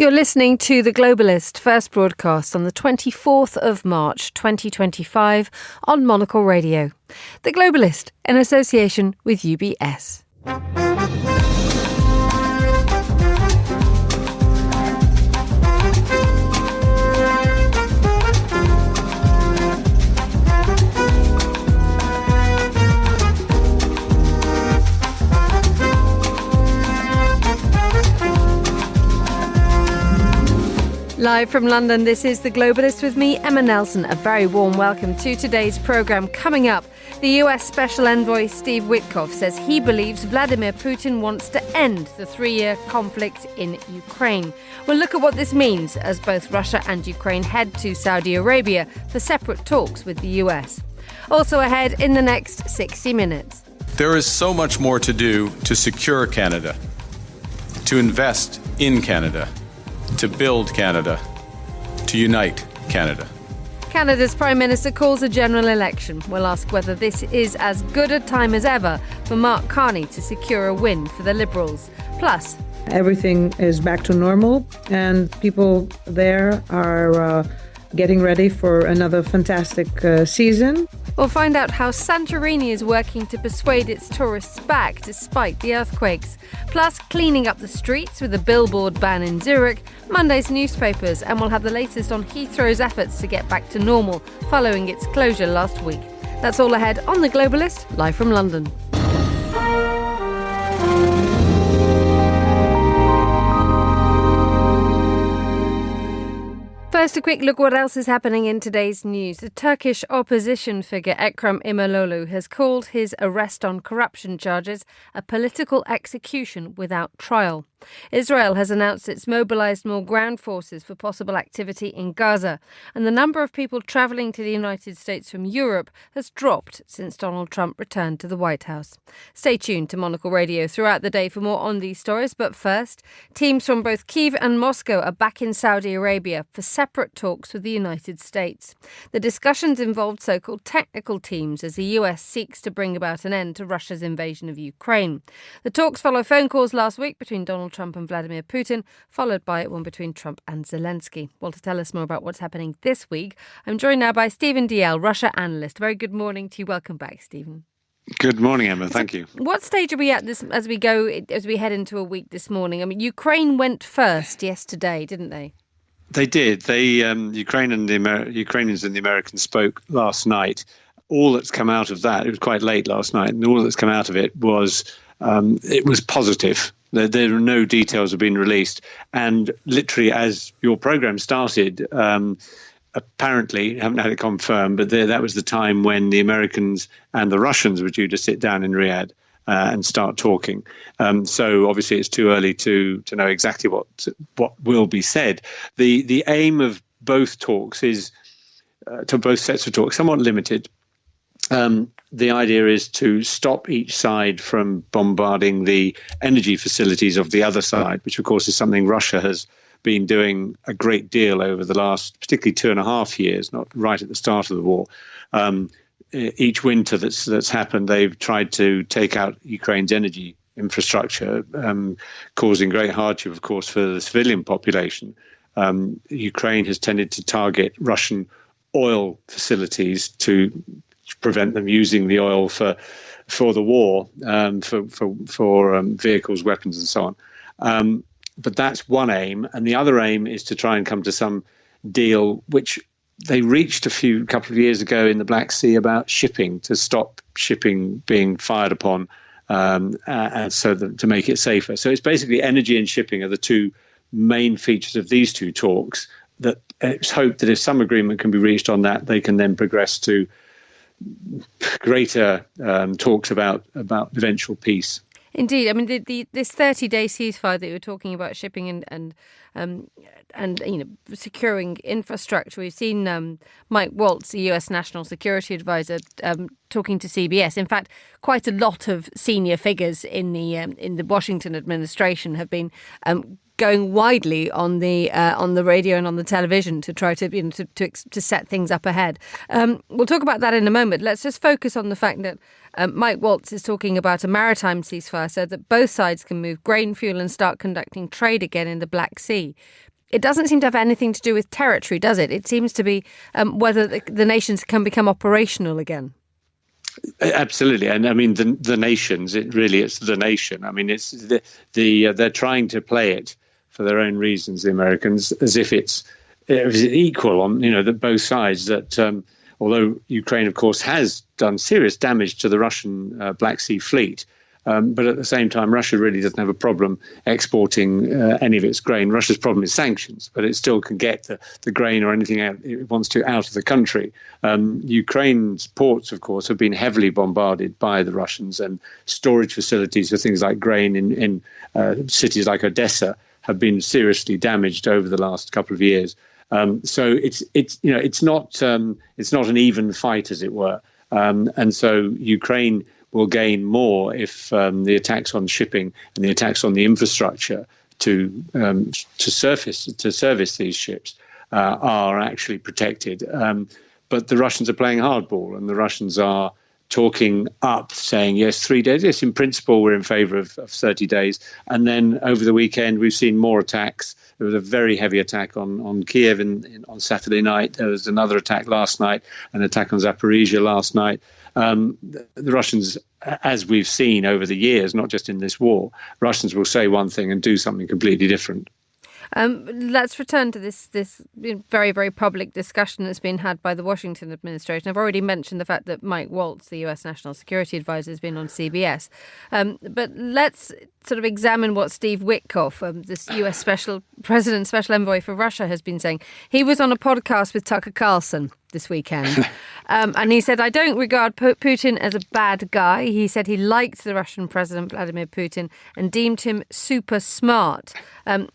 You're listening to The Globalist, first broadcast on the 24th of March 2025 on Monocle Radio. The Globalist, in association with UBS. Live from London, this is The Globalist with me, Emma Nelson. A very warm welcome to today's programme. Coming up, the US Special Envoy Steve Witkoff says he believes Vladimir Putin wants to end the three-year conflict in Ukraine. We'll look at what this means as both Russia and Ukraine head to Saudi Arabia for separate talks with the US. Also ahead in the next 60 minutes. There is so much more to do to secure Canada, to invest in Canada, to build Canada, to unite Canada. Canada's Prime Minister calls a general election. We'll ask whether this is as good a time as ever for Mark Carney to secure a win for the Liberals. Plus, everything is back to normal and people there are getting ready for another fantastic season. We'll find out how Santorini is working to persuade its tourists back despite the earthquakes. Plus, cleaning up the streets with a billboard ban in Zürich, Monday's newspapers, and we'll have the latest on Heathrow's efforts to get back to normal following its closure last week. That's all ahead on The Globalist, live from London. First, a quick look what else is happening in today's news. The Turkish opposition figure Ekrem İmamoğlu has called his arrest on corruption charges a political execution without trial. Israel has announced it's mobilised more ground forces for possible activity in Gaza, and the number of people travelling to the United States from Europe has dropped since Donald Trump returned to the White House. Stay tuned to Monocle Radio throughout the day for more on these stories, but first, teams from both Kyiv and Moscow are back in Saudi Arabia for separate talks with the United States. The discussions involved so-called technical teams as the US seeks to bring about an end to Russia's invasion of Ukraine. The talks follow phone calls last week between Donald Trump and Vladimir Putin, followed by one between Trump and Zelensky. Well, to tell us more about what's happening this week, I'm joined now by Stephen Dalziel, Russia analyst. Very good morning to you. Welcome back, Stephen. Good morning, Emma. Thank you. What stage are we at this as we head into a week this morning? I mean, Ukraine went first yesterday, didn't they? They did. Ukrainians and the Americans spoke last night. All that's come out of that, it was quite late last night, and all that's come out of it was positive. There are no details have been released. And literally, as your program started, apparently, I haven't had it confirmed, but that was the time when the Americans and the Russians were due to sit down in Riyadh and start talking. So obviously, it's too early to know exactly what will be said. The aim of both talks is to both sets of talks somewhat limited. The idea is to stop each side from bombarding the energy facilities of the other side, which, of course, is something Russia has been doing a great deal over the last, particularly 2.5 years, not right at the start of the war. Each winter that's happened, they've tried to take out Ukraine's energy infrastructure, causing great hardship, of course, for the civilian population. Ukraine has tended to target Russian oil facilities to prevent them using the oil for the war, for vehicles, weapons, and so on. But that's one aim, and the other aim is to try and come to some deal, which they reached a couple of years ago in the Black Sea about shipping, to stop shipping being fired upon, and to make it safer. So it's basically energy and shipping are the two main features of these two talks. That it's hoped that if some agreement can be reached on that, they can then progress to greater talks about eventual peace. Indeed, I mean this 30-day ceasefire that you were talking about, shipping and securing infrastructure. We've seen Mike Waltz, the US National Security Advisor, talking to CBS. In fact, quite a lot of senior figures in the Washington administration have been going widely on the radio and on the television to try to set things up ahead. We'll talk about that in a moment. Let's just focus on the fact that Mike Waltz is talking about a maritime ceasefire so that both sides can move grain, fuel and start conducting trade again in the Black Sea. it doesn't seem to have anything to do with territory, does it? It seems to be whether the nations can become operational again. Absolutely, and I mean the nations. It's the nation. I mean, it's they're trying to play it for their own reasons. The Americans, as if it's equal on both sides. That although Ukraine, of course, has done serious damage to the Russian Black Sea Fleet. But at the same time, Russia really doesn't have a problem exporting any of its grain. Russia's problem is sanctions, but it still can get the grain or anything it wants to out of the country. Ukraine's ports, of course, have been heavily bombarded by the Russians, and storage facilities for things like grain in cities like Odessa have been seriously damaged over the last couple of years. So it's not an even fight, as it were. And so Ukraine will gain more if the attacks on shipping and the attacks on the infrastructure to service these ships are actually protected. But the Russians are playing hardball, and the Russians are talking up, saying, yes, 3 days. Yes, in principle, we're in favor of 30 days. And then over the weekend, we've seen more attacks. There was a very heavy attack on Kyiv on Saturday night. There was another attack last night, an attack on Zaporizhia last night. The Russians, as we've seen over the years, not just in this war, Russians will say one thing and do something completely different. Let's return to this very, very public discussion that's been had by the Washington administration. I've already mentioned the fact that Mike Waltz, the US National Security Advisor, has been on CBS. But let's sort of examine what Steve Witkoff, this US Special Envoy for Russia, has been saying. He was on a podcast with Tucker Carlson this weekend. And he said, I don't regard Putin as a bad guy. He said he liked the Russian President, Vladimir Putin, and deemed him super smart.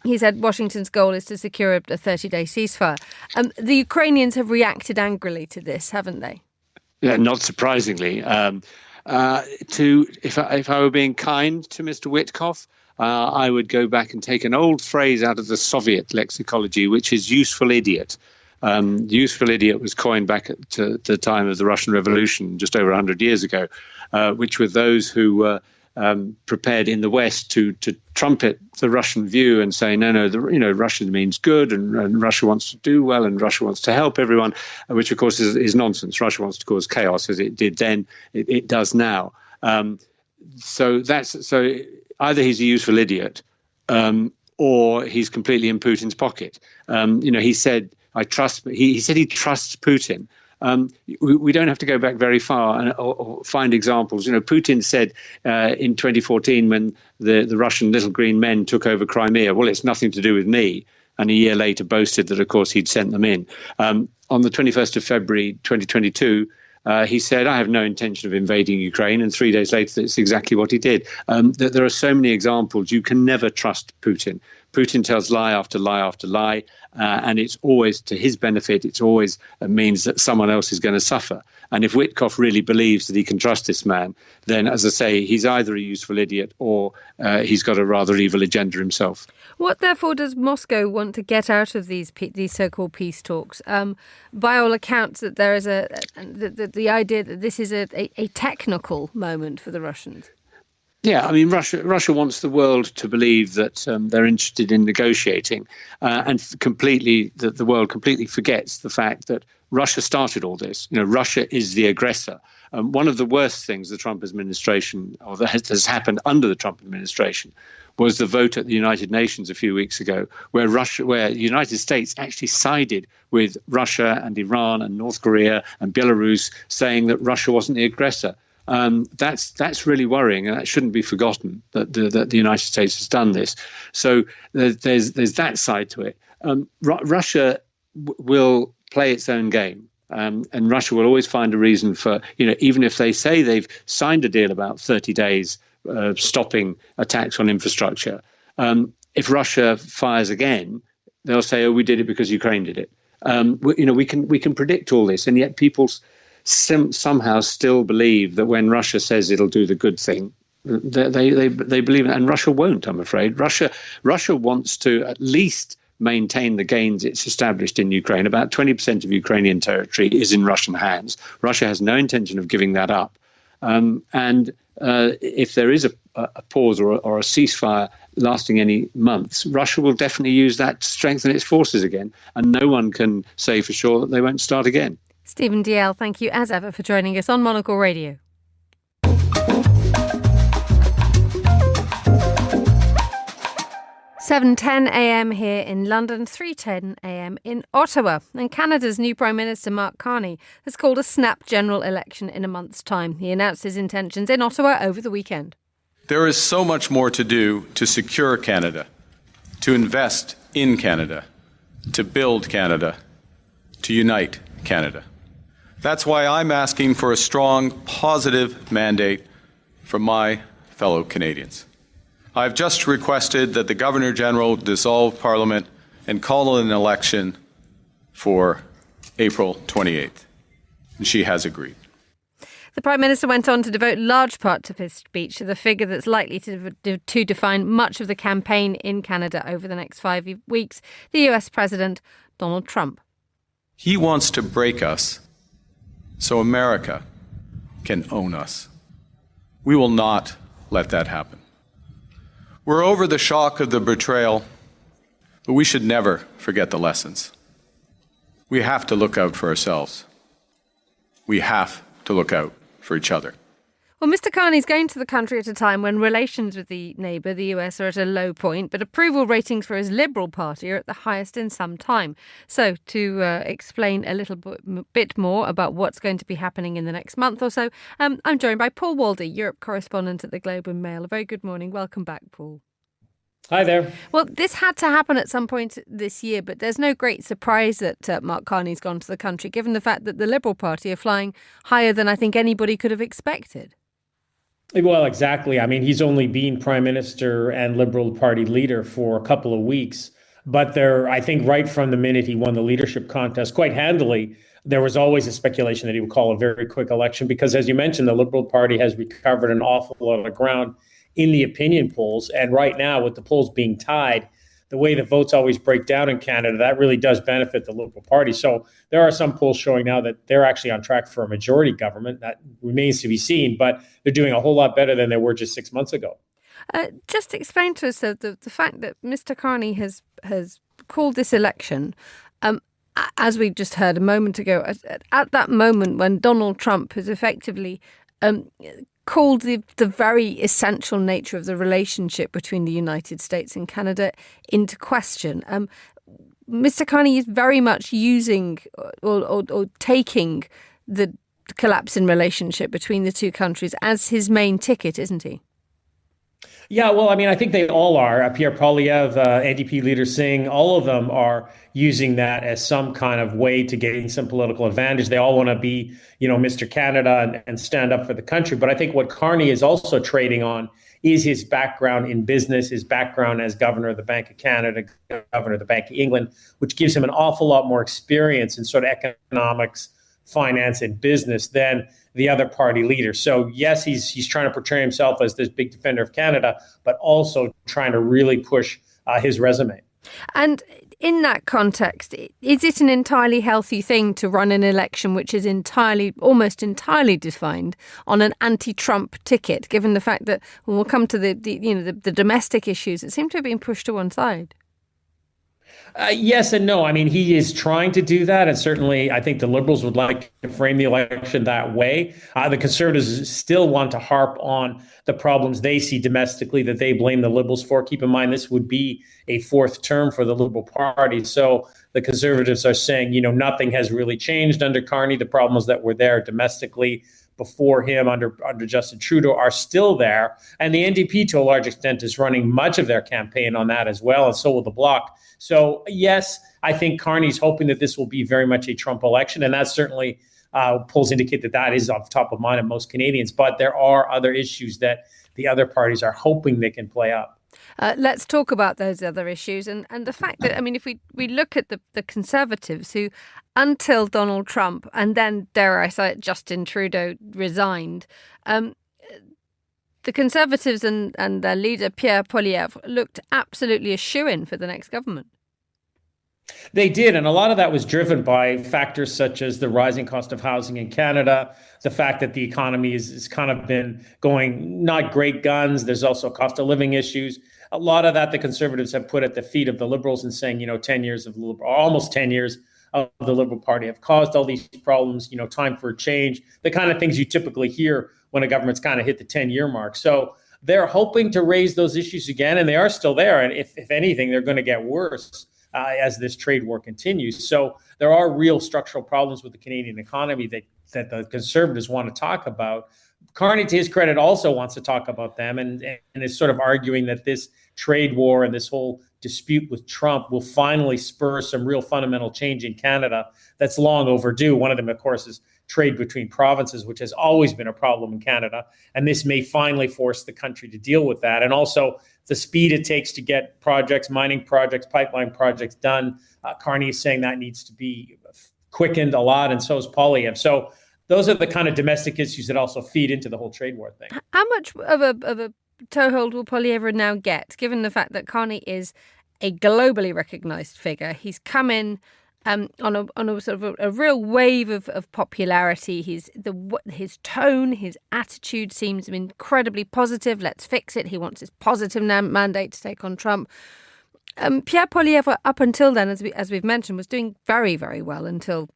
He said Washington's goal is to secure a 30-day ceasefire. The Ukrainians have reacted angrily to this, haven't they? Yeah, not surprisingly. If I were being kind to Mr. Witkoff, I would go back and take an old phrase out of the Soviet lexicology, which is useful idiot. Useful idiot was coined back to the time of the Russian Revolution, just over 100 years ago, which were those who were prepared in the West to trumpet the Russian view and say, no, Russia means good, and Russia wants to do well, and Russia wants to help everyone, which of course is nonsense. Russia wants to cause chaos, as it did then, it does now. So either he's a useful idiot, or he's completely in Putin's pocket. He said, he said he trusts Putin. We don't have to go back very far or find examples. Putin said in 2014, when the Russian little green men took over Crimea, well, it's nothing to do with me. And a year later boasted that, of course, he'd sent them in. On the 21st of February 2022, he said, I have no intention of invading Ukraine. And 3 days later, that's exactly what he did. There are so many examples. You can never trust Putin. Putin tells lie after lie after lie, and it's always to his benefit. It's always means that someone else is going to suffer. And if Witkoff really believes that he can trust this man, then, as I say, he's either a useful idiot or he's got a rather evil agenda himself. What, therefore, does Moscow want to get out of these so-called peace talks? By all accounts, that there is the idea that this is a technical moment for the Russians. Yeah, I mean, Russia wants the world to believe that they're interested in negotiating, and the world completely forgets the fact that Russia started all this. Russia is the aggressor. One of the worst things the Trump administration, or that has happened under the Trump administration, was the vote at the United Nations a few weeks ago, where the United States actually sided with Russia and Iran and North Korea and Belarus, saying that Russia wasn't the aggressor. That's really worrying, and that shouldn't be forgotten that the United States has done this. So there's that side to it. Russia will play its own game, and Russia will always find a reason for, even if they say they've signed a deal about 30 days stopping attacks on infrastructure. If Russia fires again, they'll say, "Oh, we did it because Ukraine did it." We can predict all this, and yet people somehow still believe that when Russia says it'll do the good thing, they believe it, and Russia won't, I'm afraid. Russia wants to at least maintain the gains it's established in Ukraine. About 20% of Ukrainian territory is in Russian hands. Russia has no intention of giving that up. And if there is a pause or a ceasefire lasting any months, Russia will definitely use that to strengthen its forces again. And no one can say for sure that they won't start again. Stephen Dalziel, thank you as ever for joining us on Monocle Radio. 7:10 a.m. here in London, 3:10 a.m. in Ottawa. And Canada's new Prime Minister, Mark Carney, has called a snap general election in a month's time. He announced his intentions in Ottawa over the weekend. There is so much more to do to secure Canada, to invest in Canada, to build Canada, to unite Canada. That's why I'm asking for a strong, positive mandate from my fellow Canadians. I've just requested that the Governor-General dissolve Parliament and call an election for April 28th. And she has agreed. The Prime Minister went on to devote large parts of his speech to the figure that's likely to define much of the campaign in Canada over the next 5 weeks, the US President, Donald Trump. He wants to break us so America can own us. We will not let that happen. We're over the shock of the betrayal, but we should never forget the lessons. We have to look out for ourselves. We have to look out for each other. Well, Mr. Carney's going to the country at a time when relations with the neighbour, the US, are at a low point, but approval ratings for his Liberal Party are at the highest in some time. So, to explain a little bit more about what's going to be happening in the next month or so, I'm joined by Paul Waldy, Europe correspondent at the Globe and Mail. A very good morning. Welcome back, Paul. Hi there. Well, this had to happen at some point this year, but there's no great surprise that Mark Carney's gone to the country, given the fact that the Liberal Party are flying higher than I think anybody could have expected. Well, exactly. I mean, he's only been Prime Minister and Liberal Party leader for a couple of weeks. But I think right from the minute he won the leadership contest quite handily, there was always a speculation that he would call a very quick election because, as you mentioned, the Liberal Party has recovered an awful lot of ground in the opinion polls. And right now, with the polls being tied, the way the votes always break down in Canada, that really does benefit the Liberal Party. So there are some polls showing now that they're actually on track for a majority government. That remains to be seen, but they're doing a whole lot better than they were just 6 months ago. Just explain to us, though, the fact that Mr. Carney has called this election, as we just heard a moment ago, at that moment when Donald Trump has effectively called the very essential nature of the relationship between the United States and Canada into question. Mr. Carney is very much using or taking the collapse in relationship between the two countries as his main ticket, isn't he? Yeah, well, I mean, I think they all are. Pierre Poilievre, NDP leader Singh, all of them are using that as some kind of way to gain some political advantage. They all want to be, Mr. Canada and stand up for the country. But I think what Carney is also trading on is his background in business, his background as governor of the Bank of Canada, governor of the Bank of England, which gives him an awful lot more experience in sort of economics, finance, and business than the other party leader. So yes, he's trying to portray himself as this big defender of Canada, but also trying to really push his resume. And in that context, is it an entirely healthy thing to run an election which is almost entirely defined on an anti-Trump ticket, given the fact that when we'll come to the domestic issues that seem to have been pushed to one side? Yes and no. I mean, he is trying to do that. And certainly, I think the Liberals would like to frame the election that way. The Conservatives still want to harp on the problems they see domestically that they blame the Liberals for. Keep in mind, this would be a fourth term for the Liberal Party. So the Conservatives are saying, nothing has really changed under Carney. The problems that were there domestically before him under Justin Trudeau are still there. And the NDP, to a large extent, is running much of their campaign on that as well. And so will the Bloc. So, yes, I think Carney's hoping that this will be very much a Trump election. And that certainly polls indicate that is off top of mind of most Canadians. But there are other issues that the other parties are hoping they can play up. Let's talk about those other issues and the fact that, I mean, if we look at the Conservatives who, until Donald Trump and then, dare I say it, Justin Trudeau resigned, the Conservatives and their leader, Pierre Poilievre, looked absolutely a shoo-in for the next government. They did. And a lot of that was driven by factors such as the rising cost of housing in Canada, the fact that the economy is kind of been going not great guns. There's also cost of living issues. A lot of that the Conservatives have put at the feet of the Liberals and saying, 10 years of almost 10 years of the Liberal Party have caused all these problems, time for a change, the kind of things you typically hear when a government's kind of hit the 10-year mark. So they're hoping to raise those issues again, and they are still there. And if anything, they're going to get worse as this trade war continues. So there are real structural problems with the Canadian economy that the Conservatives want to talk about. Carney, to his credit, also wants to talk about them and is sort of arguing that this trade war and this whole dispute with Trump will finally spur some real fundamental change in Canada that's long overdue. One of them, of course, is trade between provinces, which has always been a problem in Canada. And this may finally force the country to deal with that. And also the speed it takes to get projects, mining projects, pipeline projects done. Carney is saying that needs to be quickened a lot, and so is Poilievre. So those are the kind of domestic issues that also feed into the whole trade war thing. How much of a toehold will Poilievre now get, given the fact that Carney is a globally recognised figure? He's come in on a sort of a real wave of popularity. His tone, his attitude seems incredibly positive. Let's fix it. He wants his positive mandate to take on Trump. Pierre Poilievre, up until then, as we've mentioned, was doing very, very well until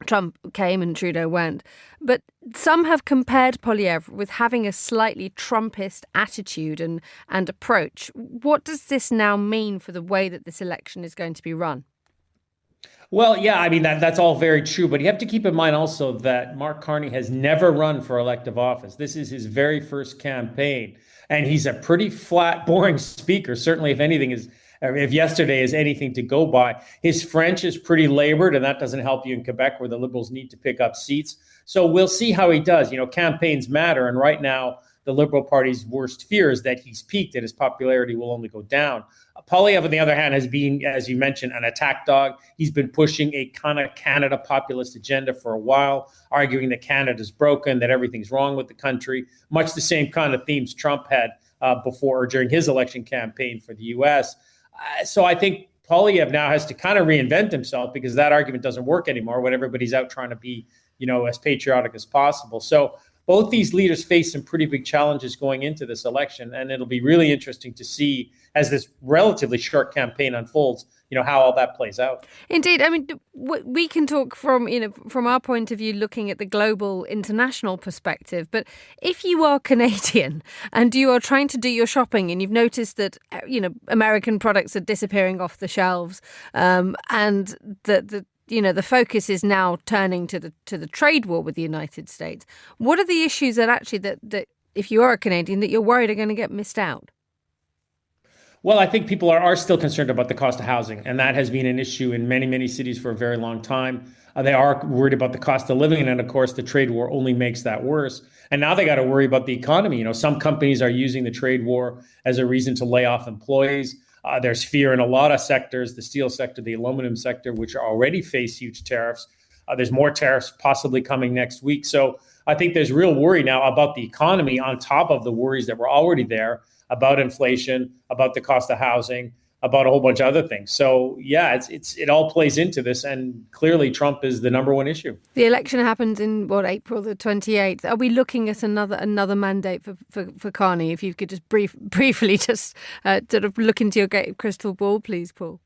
Trump came and Trudeau went. But some have compared Poilievre with having a slightly Trumpist attitude and approach. What does this now mean for the way that this election is going to be run? Well, yeah, that's all very true. But you have to keep in mind also that Mark Carney has never run for elective office. This is his very first campaign. And he's a pretty flat, boring speaker. Certainly, if yesterday is anything to go by. His French is pretty labored, and that doesn't help you in Quebec, where the Liberals need to pick up seats. So we'll see how he does. Campaigns matter. And right now, the Liberal Party's worst fear is that he's peaked and his popularity will only go down. Poilievre, on the other hand, has been, as you mentioned, an attack dog. He's been pushing a kind of Canada populist agenda for a while, arguing that Canada's broken, that everything's wrong with the country. Much the same kind of themes Trump had before or during his election campaign for the U.S. So I think Poilievre now has to kind of reinvent himself, because that argument doesn't work anymore when everybody's out trying to be, as patriotic as possible. So both these leaders face some pretty big challenges going into this election, and it'll be really interesting to see as this relatively short campaign unfolds, how all that plays out. Indeed. We can talk from our point of view, looking at the global international perspective. But if you are Canadian and you are trying to do your shopping and you've noticed that, American products are disappearing off the shelves, and the focus is now turning to the trade war with the United States. What are the issues that if you are a Canadian, that you're worried are going to get missed out? Well, I think people are still concerned about the cost of housing, and that has been an issue in many, many cities for a very long time. They are worried about the cost of living, and of course, the trade war only makes that worse. And now they got to worry about the economy. Some companies are using the trade war as a reason to lay off employees. There's fear in a lot of sectors, the steel sector, the aluminum sector, which already face huge tariffs. There's more tariffs possibly coming next week. So I think there's real worry now about the economy on top of the worries that were already there about inflation, about the cost of housing, about a whole bunch of other things. So, yeah, it all plays into this. And clearly Trump is the number one issue. The election happens in, April the 28th. Are we looking at another mandate for Carney? If you could just briefly sort of look into your crystal ball, please, Paul.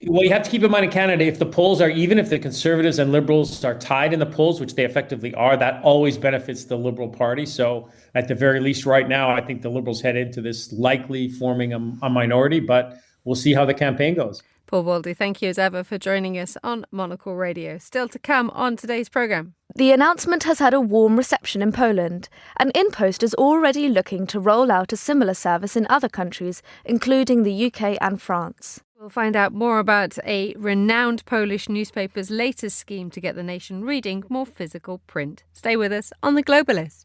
Well, you have to keep in mind in Canada, if the polls are even, if the Conservatives and Liberals are tied in the polls, which they effectively are, that always benefits the Liberal Party. So at the very least right now, I think the Liberals head into this likely forming a minority, but we'll see how the campaign goes. Paul Baldy, thank you as ever for joining us on Monocle Radio. Still to come on today's programme. The announcement has had a warm reception in Poland, and InPost is already looking to roll out a similar service in other countries, including the UK and France. We'll find out more about a renowned Polish newspaper's latest scheme to get the nation reading more physical print. Stay with us on The Globalist.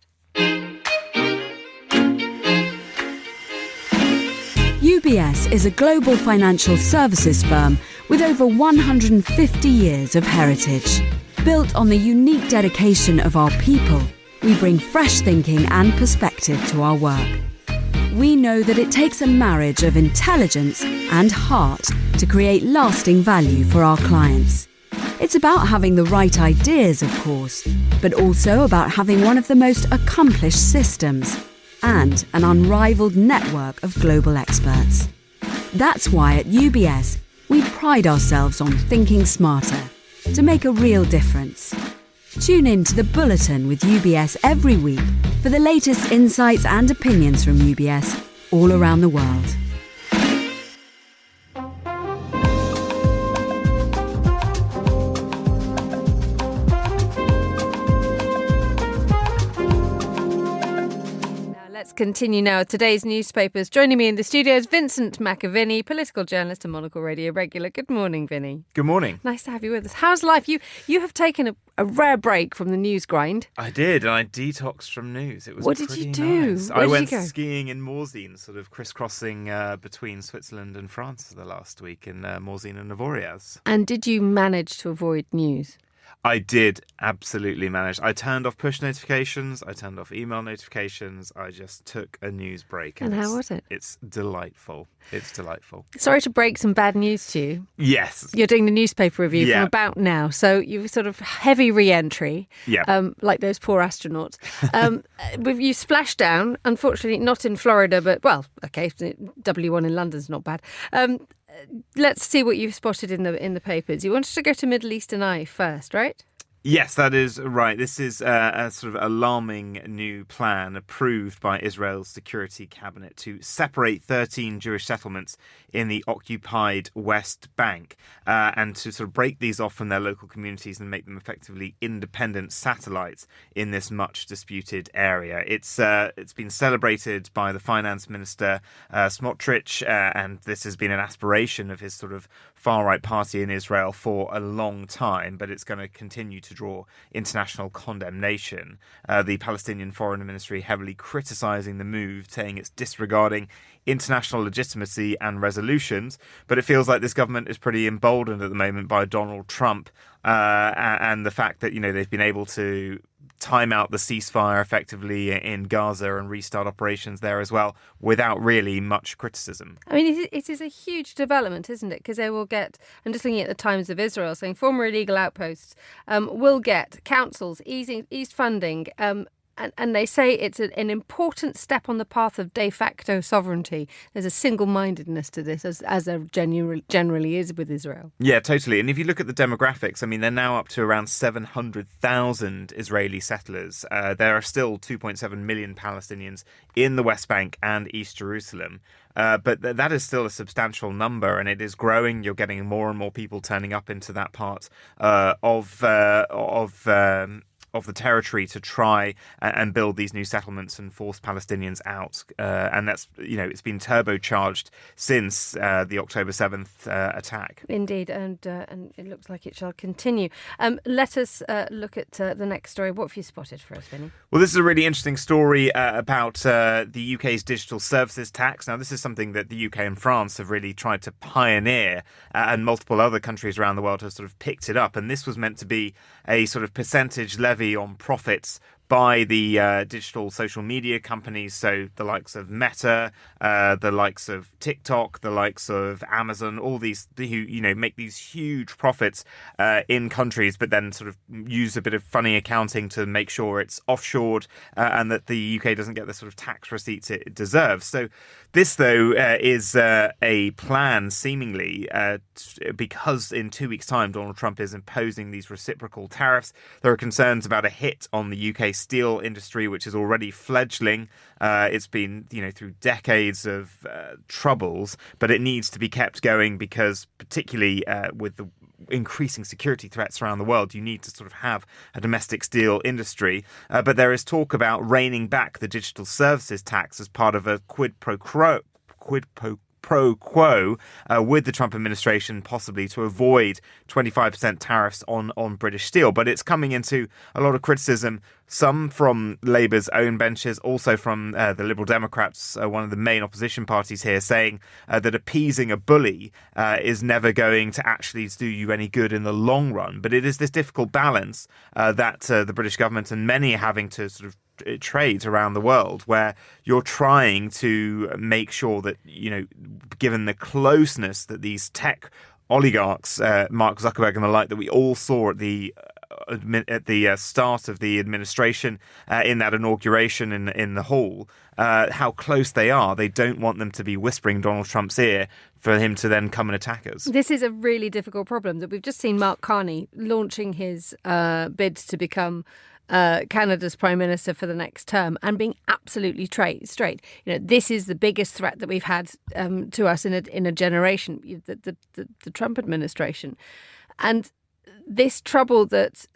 UBS is a global financial services firm with over 150 years of heritage. Built on the unique dedication of our people, we bring fresh thinking and perspective to our work. we know that it takes a marriage of intelligence and heart to create lasting value for our clients. It's about having the right ideas, of course, but also about having one of the most accomplished systems and an unrivaled network of global experts. That's why at UBS, we pride ourselves on thinking smarter to make a real difference. Tune in to The Bulletin with UBS every week for the latest insights and opinions from UBS all around the world. Let's continue now with today's newspapers. Joining me in the studio is Vincent McAviney, political journalist and Monocle Radio regular. Good morning, Vinny. Good morning. Nice to have you with us. How's life? You have taken a rare break from the news grind. I did, and I detoxed from news. It was What did you do? nice. Where I did went you go? skiing in Morzine, sort of crisscrossing between Switzerland and France the last week in Morzine and Avoriaz. And did you manage to avoid news? I did absolutely manage. I turned off push notifications. I turned off email notifications. I just took a news break. And how was it? It's delightful. It's delightful. Sorry to break some bad news to you. Yes. You're doing the newspaper review Yeah. from about now, so you sort of heavy re-entry, Yeah. like those poor astronauts. You splashed down, unfortunately not in Florida, but, well, okay, W1 in London's not bad. Let's see what you've spotted in the papers. You wanted to go to Middle Eastern Eye first, right? Yes, that is right. This is a sort of alarming new plan approved by Israel's Security Cabinet to separate 13 Jewish settlements in the occupied West Bank and to sort of break these off from their local communities and make them effectively independent satellites in this much disputed area. It's been celebrated by the finance minister Smotrich, and this has been an aspiration of his sort of far-right party in Israel for a long time, but it's going to continue to draw international condemnation. The Palestinian Foreign Ministry heavily criticising the move, saying it's disregarding international legitimacy and resolutions, but it feels like this government is pretty emboldened at the moment by Donald Trump and the fact that, they've been able to time out the ceasefire effectively in Gaza and restart operations there as well without really much criticism. I mean, it is a huge development, isn't it? Because they will get, I'm just looking at the Times of Israel saying former illegal outposts will get councils eased funding, and they say it's an important step on the path of de facto sovereignty. There's a single-mindedness to this, as there generally is with Israel. Yeah, totally. And if you look at the demographics, I mean, they're now up to around 700,000 Israeli settlers. There are still 2.7 million Palestinians in the West Bank and East Jerusalem. But that is still a substantial number, and it is growing. You're getting more and more people turning up into that part of the territory to try and build these new settlements and force Palestinians out. And that's, it's been turbocharged since the October 7th attack. Indeed, and it looks like it shall continue. Let us look at the next story. What have you spotted for us, Vinny? Well, this is a really interesting story about the UK's digital services tax. Now, this is something that the UK and France have really tried to pioneer, and multiple other countries around the world have sort of picked it up. And this was meant to be a sort of percentage levy on profits by the digital social media companies, so the likes of Meta, the likes of TikTok, the likes of Amazon, all these who make these huge profits in countries, but then sort of use a bit of funny accounting to make sure it's offshored and that the UK doesn't get the sort of tax receipts it deserves. So this, though, is a plan, seemingly, because in 2 weeks' time, Donald Trump is imposing these reciprocal tariffs. There are concerns about a hit on the UK steel industry, which is already fledgling. It's been, through decades of troubles, but it needs to be kept going because, particularly with the increasing security threats around the world, you need to sort of have a domestic steel industry. But there is talk about reining back the digital services tax as part of a quid pro quo with the Trump administration, possibly to avoid 25% tariffs on British steel. But it's coming into a lot of criticism, some from Labour's own benches, also from the Liberal Democrats, one of the main opposition parties here, saying that appeasing a bully is never going to actually do you any good in the long run. But it is this difficult balance that the British government and many are having to sort of trades around the world, where you're trying to make sure that, given the closeness that these tech oligarchs, Mark Zuckerberg and the like, that we all saw at the start of the administration in that inauguration in the hall, how close they are. They don't want them to be whispering Donald Trump's ear for him to then come and attack us. This is a really difficult problem that we've just seen Mark Carney launching his bid to become Canada's Prime Minister for the next term and being absolutely straight. This is the biggest threat that we've had to us in a generation, the Trump administration. And this trouble that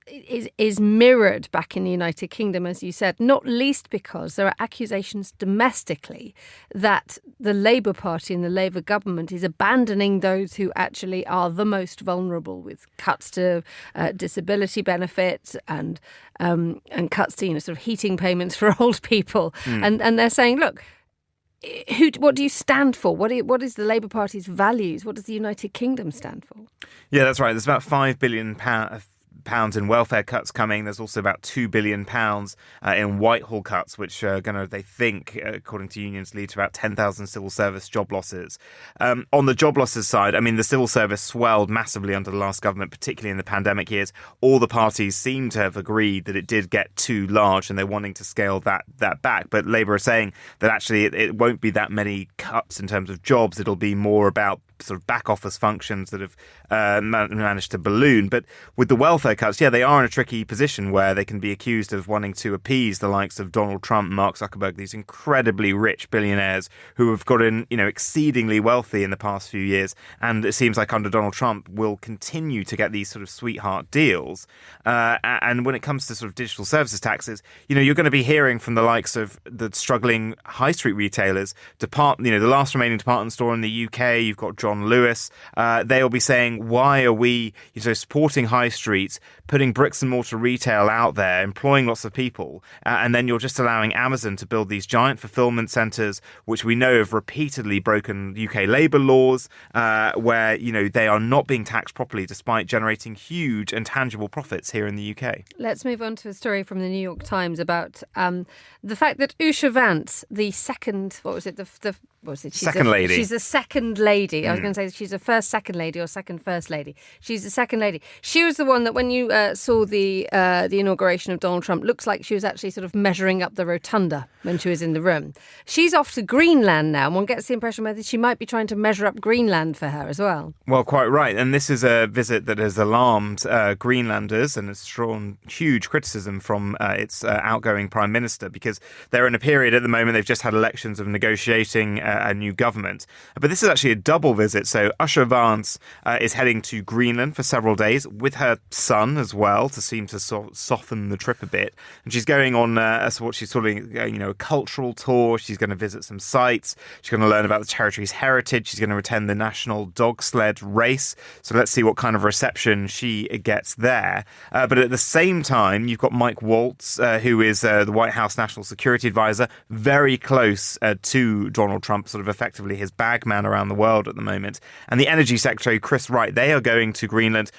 is mirrored back in the United Kingdom, as you said, not least because there are accusations domestically that the Labour Party and the Labour government is abandoning those who actually are the most vulnerable, with cuts to disability benefits and cuts to sort of heating payments for old people. And they're saying, look, what do you stand for? What is the Labour Party's values? What does the United Kingdom stand for? Yeah, that's right. There's about £5 billion in welfare cuts coming. There's also about £2 billion in Whitehall cuts, which are going to, they think, according to unions, lead to about 10,000 civil service job losses. On the job losses side, I mean, the civil service swelled massively under the last government, particularly in the pandemic years. All the parties seem to have agreed that it did get too large and they're wanting to scale that back. But Labour are saying that actually it won't be that many cuts in terms of jobs. It'll be more about sort of back office functions that have managed to balloon. But with the welfare cuts, they are in a tricky position where they can be accused of wanting to appease the likes of Donald Trump, Mark Zuckerberg, these incredibly rich billionaires who have gotten, exceedingly wealthy in the past few years. And it seems like under Donald Trump will continue to get these sort of sweetheart deals. And when it comes to sort of digital services taxes, you're going to be hearing from the likes of the struggling high street retailers, the last remaining department store in the UK, you've got John Lewis. They'll be saying, why are we supporting high streets, putting bricks and mortar retail out there, employing lots of people, and then you're just allowing Amazon to build these giant fulfillment centres, which we know have repeatedly broken UK labour laws, where they are not being taxed properly despite generating huge and tangible profits here in the UK. Let's move on to a story from the New York Times about the fact that Usha Vance, the second, Second lady. She's the second lady. I was going to say she's a first second lady or second first lady. She's the second lady. She was the one that when you saw the inauguration of Donald Trump, looks like she was actually sort of measuring up the rotunda when she was in the room. She's off to Greenland now, and one gets the impression that she might be trying to measure up Greenland for her as well. Well, quite right. And this is a visit that has alarmed Greenlanders and has drawn huge criticism from its outgoing Prime Minister, because they're in a period at the moment, they've just had elections of negotiating a new government. But this is actually a double visit. So Usha Vance is heading to Greenland for several days with her son as well, to seem to soften the trip a bit. And she's going on what she's sort of, a cultural tour. She's going to visit some sites. She's going to learn about the territory's heritage. She's going to attend the national dog sled race. So let's see what kind of reception she gets there. But at the same time, you've got Mike Waltz, who is the White House National Security Advisor, very close to Donald Trump, sort of effectively his bag man around the world at the moment. And the Energy Secretary, Chris Wright, they are going to Greenland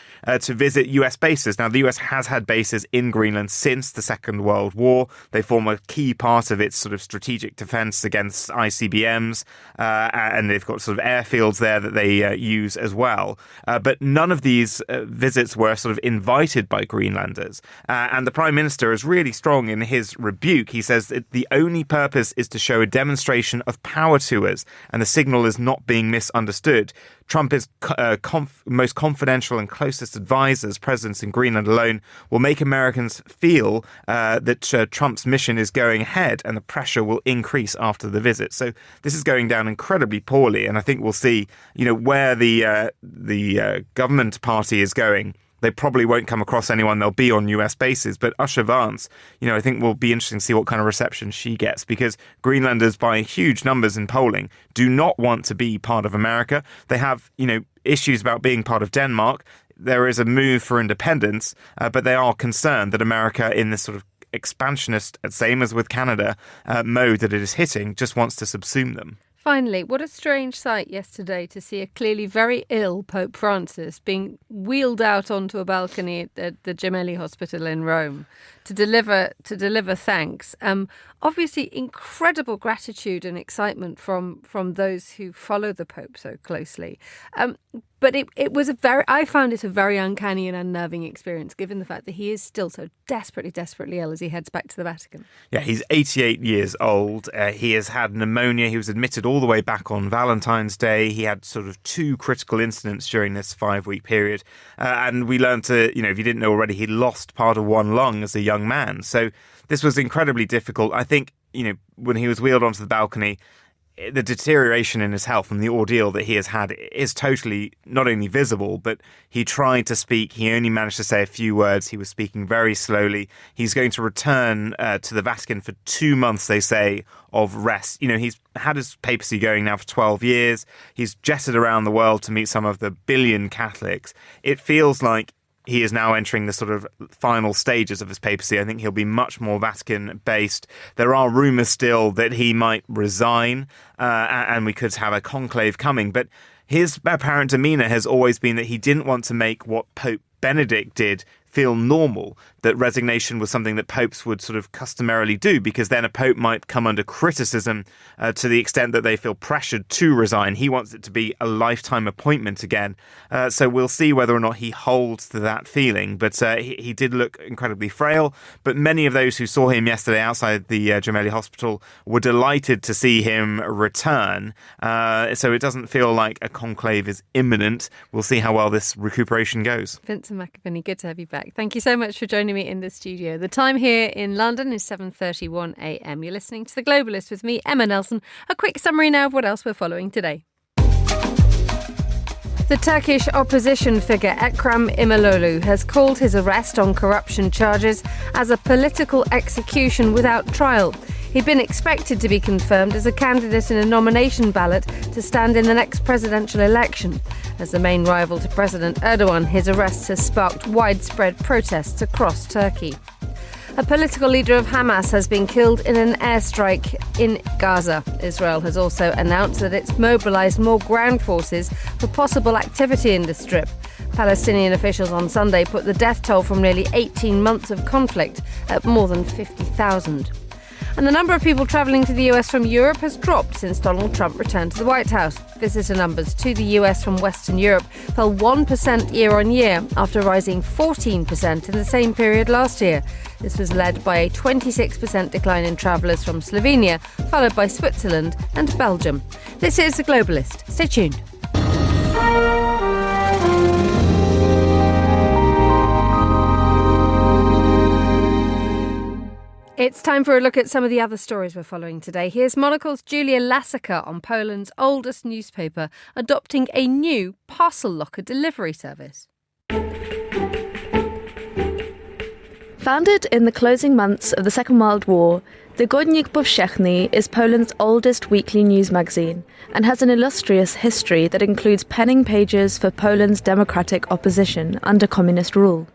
to visit US bases. Now, the US has had bases in Greenland since the Second World War. They form a key part of its sort of strategic defense against ICBMs, and they've got sort of airfields there that they use as well. But none of these visits were sort of invited by Greenlanders. And the Prime Minister is really strong in his rebuke. He says that the only purpose is to show a demonstration of power to us, and the signal is not being misunderstood. Trump is most confidential and closest advisors, presidents in Greenland alone, will make Americans feel that Trump's mission is going ahead, and the pressure will increase after the visit. So this is going down incredibly poorly, and I think we'll see, where the government party is going. They probably won't come across anyone. They'll be on US bases. But Usha Vance, I think will be interesting to see what kind of reception she gets, because Greenlanders, by huge numbers in polling, do not want to be part of America. They have, issues about being part of Denmark. There is a move for independence, but they are concerned that America, in this sort of expansionist, same as with Canada, mode that it is hitting, just wants to subsume them. Finally, what a strange sight yesterday to see a clearly very ill Pope Francis being wheeled out onto a balcony at the Gemelli Hospital in Rome to deliver thanks. Obviously, incredible gratitude and excitement from those who follow the Pope so closely. But it was I found it a very uncanny and unnerving experience, given the fact that he is still so desperately ill as he heads back to the Vatican. Yeah, he's 88 years old. He has had pneumonia. He was admitted all the way back on Valentine's Day. He had sort of 2 critical incidents during this 5-week period. And we learned if you didn't know already, he lost part of one lung as a young man. So this was incredibly difficult. I think, when he was wheeled onto the balcony, the deterioration in his health and the ordeal that he has had is totally not only visible, but he tried to speak. He only managed to say a few words. He was speaking very slowly. He's going to return to the Vatican for 2 months, they say, of rest. He's had his papacy going now for 12 years. He's jetted around the world to meet some of the billion Catholics. It feels like he is now entering the sort of final stages of his papacy. I think he'll be much more Vatican-based. There are rumours still that he might resign and we could have a conclave coming. But his apparent demeanour has always been that he didn't want to make what Pope Benedict did feel normal, that resignation was something that popes would sort of customarily do, because then a pope might come under criticism to the extent that they feel pressured to resign. He wants it to be a lifetime appointment again. So we'll see whether or not he holds to that feeling. But he did look incredibly frail. But many of those who saw him yesterday outside the Gemelli Hospital were delighted to see him return. So it doesn't feel like a conclave is imminent. We'll see how well this recuperation goes. Vincent McAvenny, good to have you back. Thank you so much for joining me in the studio. The time here in London is 7:31 a.m. You're listening to The Globalist with me, Emma Nelson. A quick summary now of what else we're following today. The Turkish opposition figure Ekrem İmamoğlu has called his arrest on corruption charges as a political execution without trial. He'd been expected to be confirmed as a candidate in a nomination ballot to stand in the next presidential election. As the main rival to President Erdogan, his arrest has sparked widespread protests across Turkey. A political leader of Hamas has been killed in an airstrike in Gaza. Israel has also announced that it's mobilised more ground forces for possible activity in the Strip. Palestinian officials on Sunday put the death toll from nearly 18 months of conflict at more than 50,000. And the number of people travelling to the US from Europe has dropped since Donald Trump returned to the White House. Visitor numbers to the US from Western Europe fell 1% year on year after rising 14% in the same period last year. This was led by a 26% decline in travellers from Slovenia, followed by Switzerland and Belgium. This is The Globalist. Stay tuned. It's time for a look at some of the other stories we're following today. Here's Monocle's Julia Lassica on Poland's oldest newspaper adopting a new parcel locker delivery service. Founded in the closing months of the Second World War, Tygodnik Powszechny is Poland's oldest weekly news magazine and has an illustrious history that includes penning pages for Poland's democratic opposition under communist rule.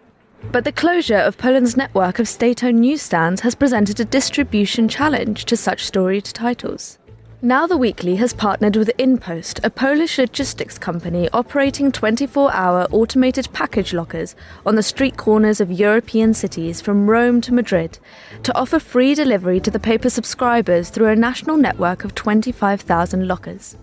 But the closure of Poland's network of state-owned newsstands has presented a distribution challenge to such storied titles. Now the Weekly has partnered with InPost, a Polish logistics company operating 24-hour automated package lockers on the street corners of European cities from Rome to Madrid, to offer free delivery to the paper subscribers through a national network of 25,000 lockers.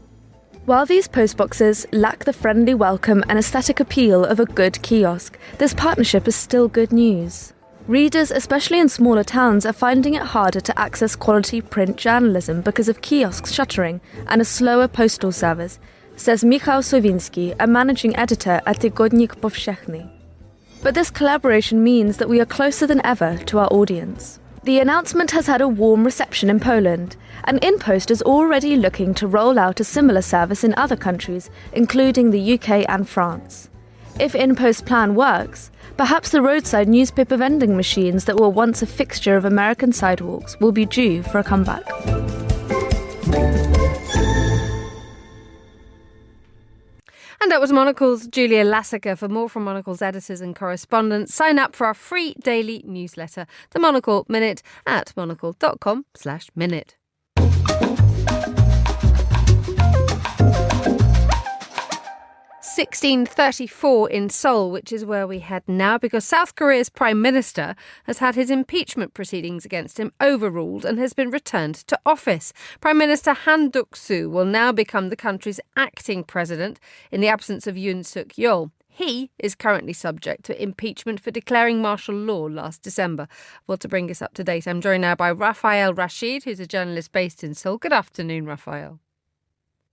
While these postboxes lack the friendly welcome and aesthetic appeal of a good kiosk, this partnership is still good news. Readers, especially in smaller towns, are finding it harder to access quality print journalism because of kiosks shuttering and a slower postal service, says Michał Sowinski, a managing editor at Tygodnik Powszechny. But this collaboration means that we are closer than ever to our audience. The announcement has had a warm reception in Poland, and InPost is already looking to roll out a similar service in other countries, including the UK and France. If InPost's plan works, perhaps the roadside newspaper vending machines that were once a fixture of American sidewalks will be due for a comeback. And that was Monocle's Julia Lassica. For more from Monocle's editors and correspondents, sign up for our free daily newsletter, The Monocle Minute, at monocle.com/minute. 1634 in Seoul, which is where we head now, because South Korea's Prime Minister has had his impeachment proceedings against him overruled and has been returned to office. Prime Minister Han Duck-soo will now become the country's acting president in the absence of Yoon Suk-yeol. He is currently subject to impeachment for declaring martial law last December. Well, to bring us up to date, I'm joined now by Rafael Rashid, who's a journalist based in Seoul. Good afternoon, Rafael.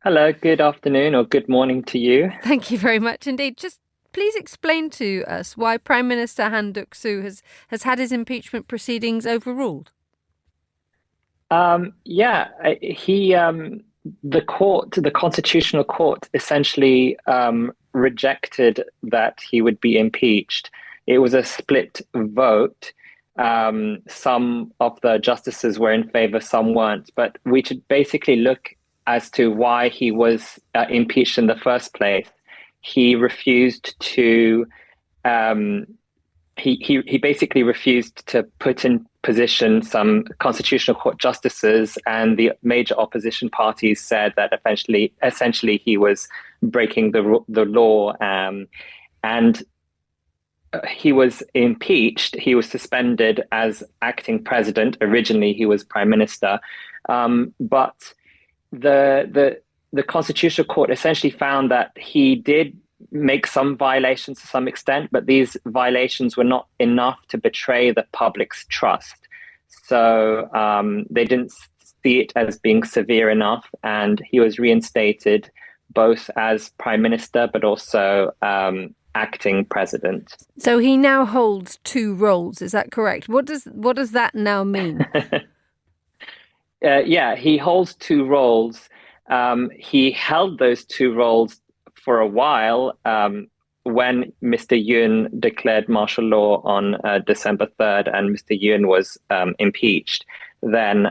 Hello, good afternoon or good morning to you. Thank you very much indeed. Just please explain to us why Prime Minister Han Duck-soo has had his impeachment proceedings overruled. The Constitutional Court essentially rejected that he would be impeached. It was a split vote. Some of the justices were in favor, some weren't. But we should basically look as to why he was impeached in the first place. He refused to. He basically refused to put in position some Constitutional Court justices, and the major opposition parties said that essentially he was breaking the law, and he was impeached. He was suspended as acting president. Originally, he was prime minister, but the Constitutional Court essentially found that he did make some violations to some extent, but these violations were not enough to betray the public's trust. So they didn't see it as being severe enough, and he was reinstated both as prime minister but also acting president. So he now holds two roles. Is that correct? What does that now mean? He holds two roles. He held those two roles for a while when Mr. Yoon declared martial law on December 3rd and Mr. Yoon was impeached. Then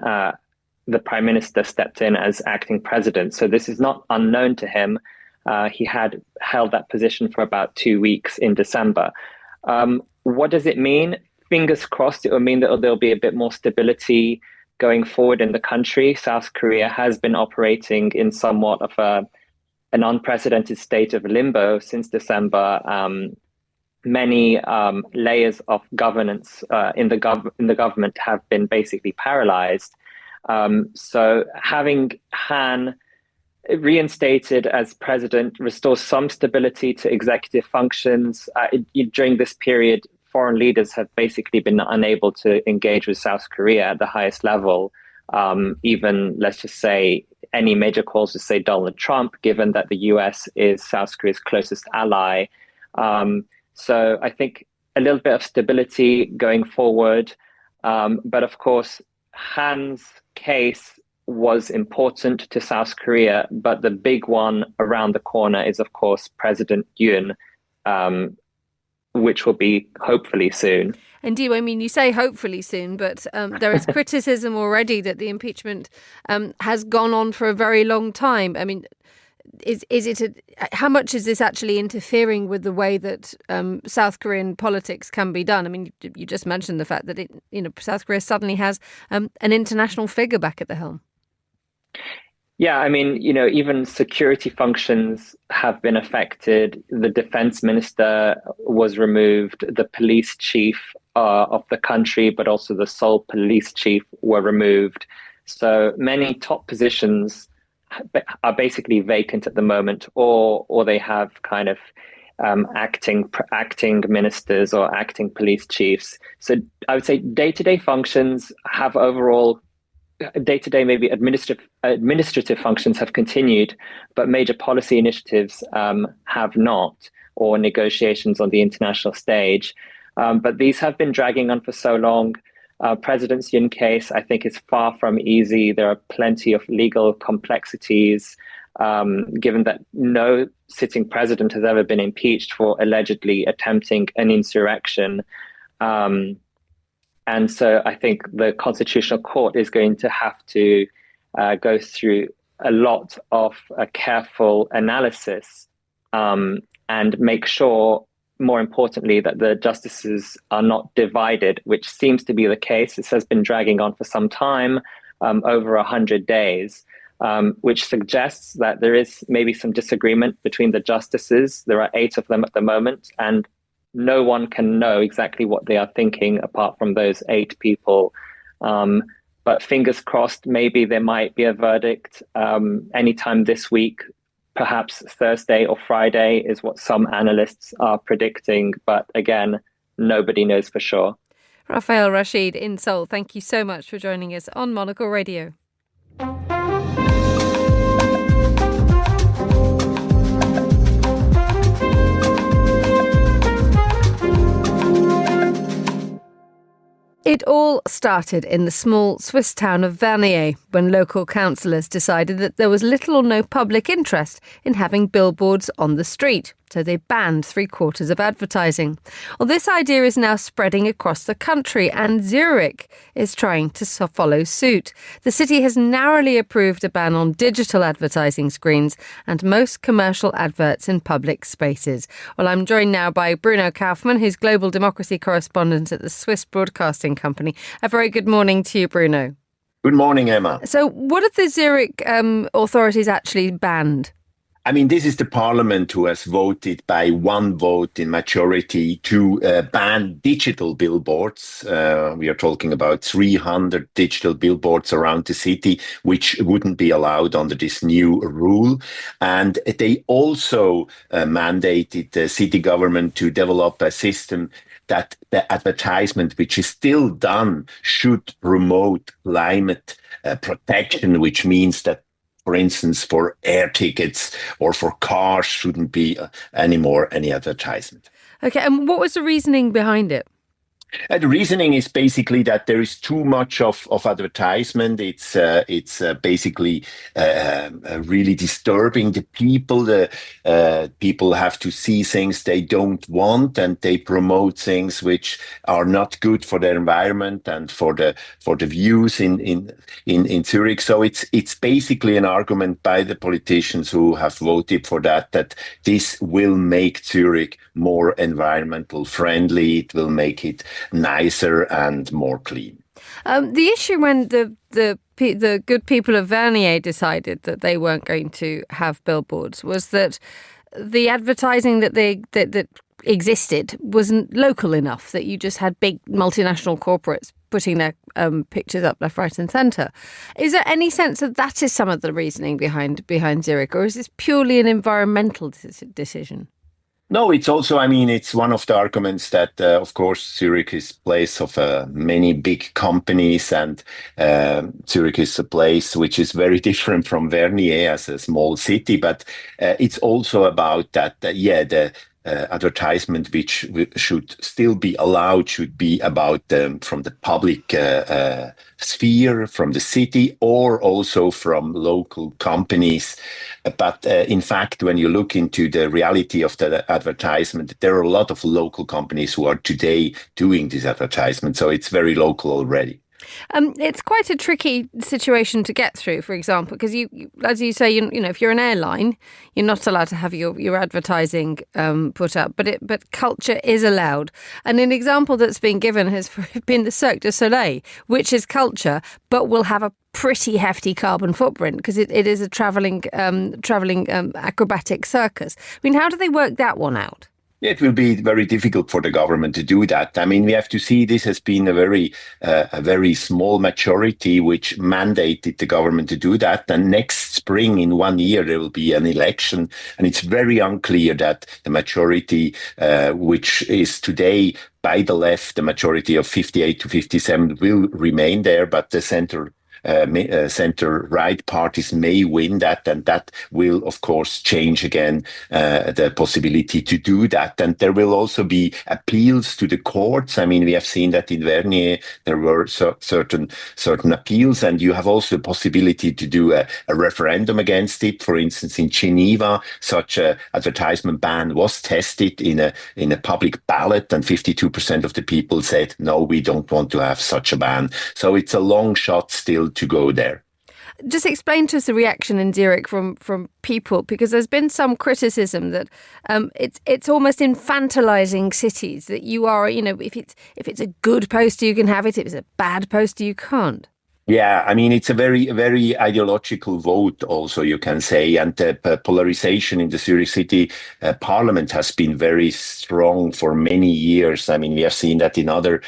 the prime minister stepped in as acting president. So this is not unknown to him. He had held that position for about 2 weeks in December. What does it mean? Fingers crossed, it will mean that there'll be a bit more stability going forward in the country. South Korea has been operating in somewhat of an unprecedented state of limbo since December. Many layers of governance in the government have been basically paralyzed. So having Han reinstated as president restores some stability to executive functions. During this period, foreign leaders have basically been unable to engage with South Korea at the highest level. Even, let's just say, any major calls to say Donald Trump, given that the US is South Korea's closest ally. So I think a little bit of stability going forward. But of course, Han's case was important to South Korea. But the big one around the corner is, of course, President Yoon, which will be hopefully soon. Indeed, I mean, you say hopefully soon, but there is criticism already that the impeachment has gone on for a very long time. I mean, how much is this actually interfering with the way that South Korean politics can be done? I mean, you just mentioned the fact that South Korea suddenly has an international figure back at the helm. Yeah, I mean, even security functions have been affected. The defense minister was removed. The police chief of the country, but also the Seoul police chief were removed. So many top positions are basically vacant at the moment, or they have kind of acting ministers or acting police chiefs. So I would say day-to-day functions have overall. Day-to-day, maybe administrative functions have continued, but major policy initiatives have not, or negotiations on the international stage. But these have been dragging on for so long. President Yoon's case, I think, is far from easy. There are plenty of legal complexities, given that no sitting president has ever been impeached for allegedly attempting an insurrection. And so I think the Constitutional Court is going to have to go through a lot of careful analysis and make sure, more importantly, that the justices are not divided, which seems to be the case. This has been dragging on for some time, over 100 days. which suggests that there is maybe some disagreement between the justices. There are 8 of them at the moment, and no one can know exactly what they are thinking apart from those 8 people. But fingers crossed, maybe there might be a verdict anytime this week. Perhaps Thursday or Friday is what some analysts are predicting. But again, nobody knows for sure. Rafael Rashid in Seoul, thank you so much for joining us on Monocle Radio. It all started in the small Swiss town of Vernier when local councillors decided that there was little or no public interest in having billboards on the street. So they banned 3/4 of advertising. Well, this idea is now spreading across the country, and Zürich is trying to follow suit. The city has narrowly approved a ban on digital advertising screens and most commercial adverts in public spaces. Well, I'm joined now by Bruno Kaufmann, who's global democracy correspondent at the Swiss Broadcasting Company. A very good morning to you, Bruno. Good morning, Emma. So what have the Zürich authorities actually banned? I mean, this is the parliament who has voted by one vote in majority to ban digital billboards. We are talking about 300 digital billboards around the city, which wouldn't be allowed under this new rule. And they also mandated the city government to develop a system that the advertisement, which is still done, should promote climate protection, which means that, for instance, for air tickets or for cars shouldn't be anymore any advertisement. Okay, and what was the reasoning behind it? The reasoning is basically that there is too much of advertisement. It's basically really disturbing the people. The people have to see things they don't want, and they promote things which are not good for their environment and for the views in Zurich. So it's basically an argument by the politicians who have voted for that this will make Zurich more environmental friendly. It will make it nicer and more clean. The issue when the good people of Vernier decided that they weren't going to have billboards was that the advertising that existed wasn't local enough, that you just had big multinational corporates putting their pictures up left, right and centre. Is there any sense that is some of the reasoning behind Zurich, or is this purely an environmental decision? No, it's also, it's one of the arguments that, of course, Zurich is a place of many big companies, and Zurich is a place which is very different from Vernier as a small city. But it's also about that, the advertisement which should still be allowed should be about from the public sphere, from the city, or also from local companies. But in fact, when you look into the reality of the advertisement, there are a lot of local companies who are today doing this advertisement. So it's very local already. It's quite a tricky situation to get through, for example, because you, as you say, you know, if you're an airline, you're not allowed to have your advertising put up, but culture is allowed. And an example that's been given has been the Cirque du Soleil, which is culture, but will have a pretty hefty carbon footprint because it is a travelling acrobatic circus. I mean, how do they work that one out? It will be very difficult for the government to do that. I mean, we have to see this has been a very small majority which mandated the government to do that. And next spring, in 1 year, there will be an election. And it's very unclear that the majority, which is today by the left, the majority of 58 to 57 will remain there, but the center-right parties may win that, and that will, of course, change again the possibility to do that. And there will also be appeals to the courts. I mean, we have seen that in Vernier there were certain appeals, and you have also the possibility to do a referendum against it. For instance, in Geneva, such a advertisement ban was tested in a public ballot, and 52% of the people said, no, we don't want to have such a ban. So it's a long shot still to go there. Just explain to us the reaction in Zurich from people, because there's been some criticism that it's almost infantilizing cities, that you are, you know, if it's a good poster you can have it, if it's a bad poster you can't. Yeah, I mean, it's a very ideological vote also, you can say. And the polarization in the Zurich City Parliament has been very strong for many years. I mean, we have seen that in other